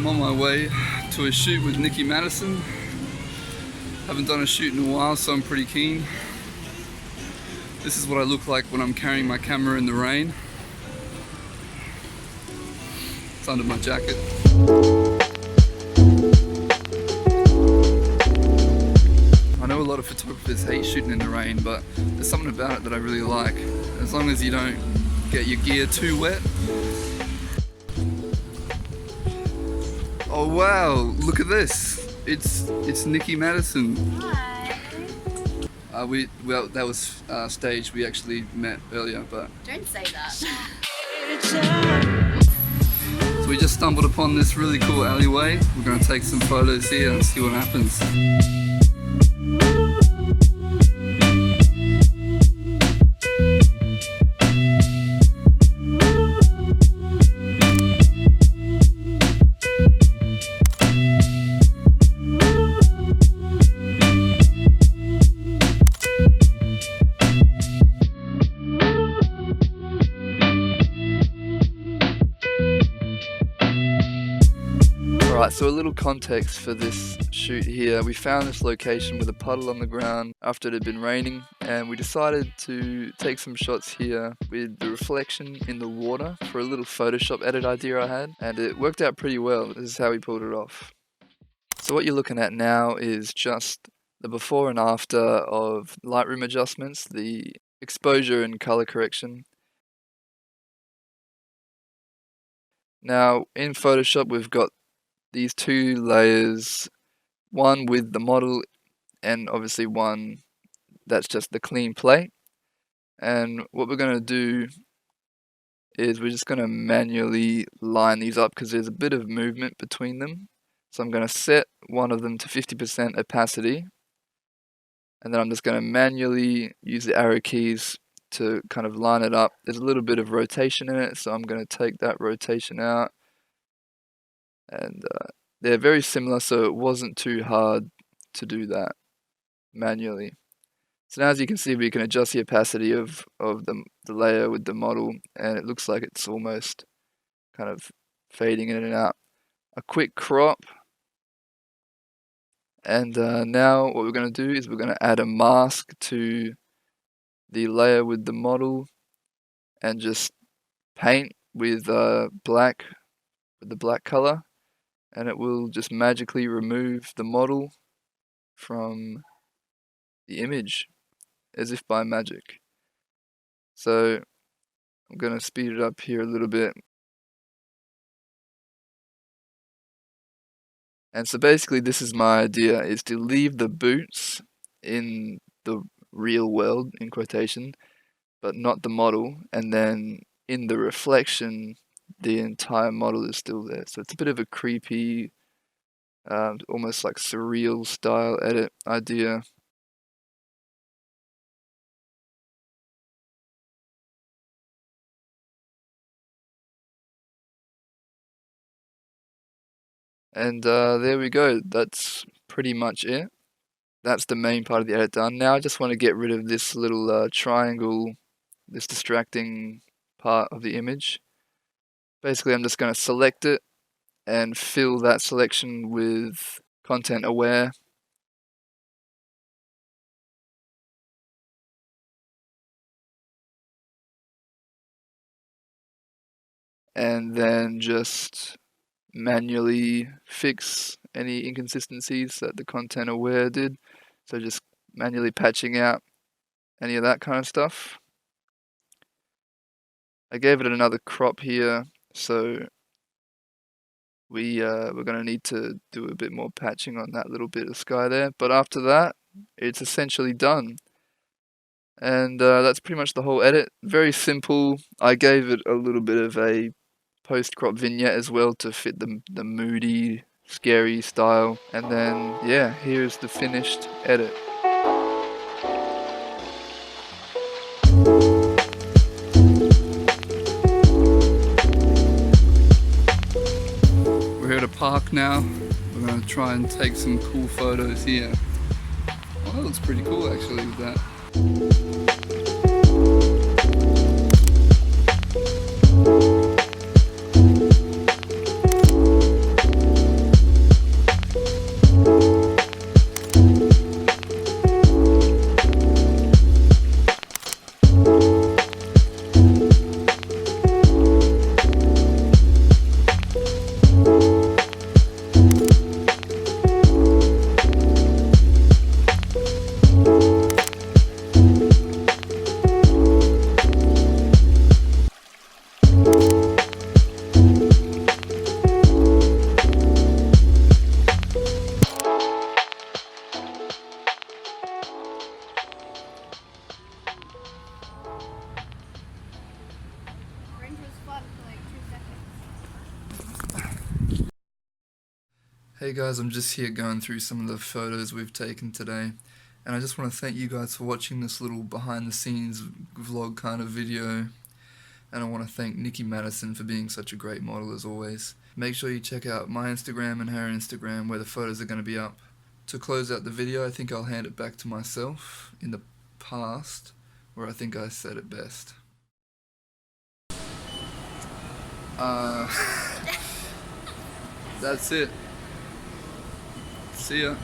I'm on my way to a shoot with Nicki Madison. Haven't done a shoot in a while, so I'm pretty keen. This is what I look like when I'm carrying my camera in the rain. It's under my jacket. I know a lot of photographers hate shooting in the rain, but there's something about it that I really like. As long as you don't get your gear too wet. Oh wow, look at this. It's Nicki Madison. Hi. Well, that was staged. We actually met earlier, but Don't say that. so we just stumbled upon this really cool alleyway. We're going to take some photos here and see what happens. Alright, so a little context for this shoot here. We found this location with a puddle on the ground after it had been raining, and we decided to take some shots here with the reflection in the water for a little Photoshop edit idea I had, and it worked out pretty well. This is how we pulled it off. So what you're looking at now is just the before and after of Lightroom adjustments, the exposure and color correction. Now in Photoshop we've got these two layers, one with the model and obviously one that's just the clean plate. And what we're going to do is we're just going to manually line these up because there's a bit of movement between them. So I'm going to set one of them to 50% opacity, and then I'm just going to manually use the arrow keys to kind of line it up. There's a little bit of rotation in it, so I'm going to take that rotation out. And they're very similar, so it wasn't too hard to do that manually. So now as you can see, we can adjust the opacity of the layer with the model, and it looks like it's almost kind of fading in and out. A quick crop, and now what we're going to do is we're going to add a mask to the layer with the model and just paint with black, with the black color. And it will just magically remove the model from the image as if by magic. So I'm going to speed it up here a little bit. And so basically this is my idea, is to leave the boots in the real world, in quotation, but not the model, and then in the reflection the entire model is still there. So it's a bit of a creepy, almost like surreal style edit idea. And there we go. That's pretty much it. That's the main part of the edit done. Now I just want to get rid of this little triangle, this distracting part of the image. Basically, I'm just going to select it and fill that selection with content aware. And then just manually fix any inconsistencies that the content aware did. So just manually patching out any of that kind of stuff. I gave it another crop here, so we're going to need to do a bit more patching on that little bit of sky there. But after that, it's essentially done. And that's pretty much the whole edit. Very simple. I gave it a little bit of a post-crop vignette as well to fit the moody, scary style. And then, yeah, here's the finished edit. We're here at a park now. We're going to try and take some cool photos here. Oh, that looks pretty cool actually with that. Hey guys, I'm just here going through some of the photos we've taken today, and I just want to thank you guys for watching this little behind the scenes vlog kind of video, and I want to thank Nikki Madison for being such a great model as always. Make sure you check out my Instagram and her Instagram where the photos are going to be up. To close out the video, I think I'll hand it back to myself in the past, where I think I said it best. That's it. See ya.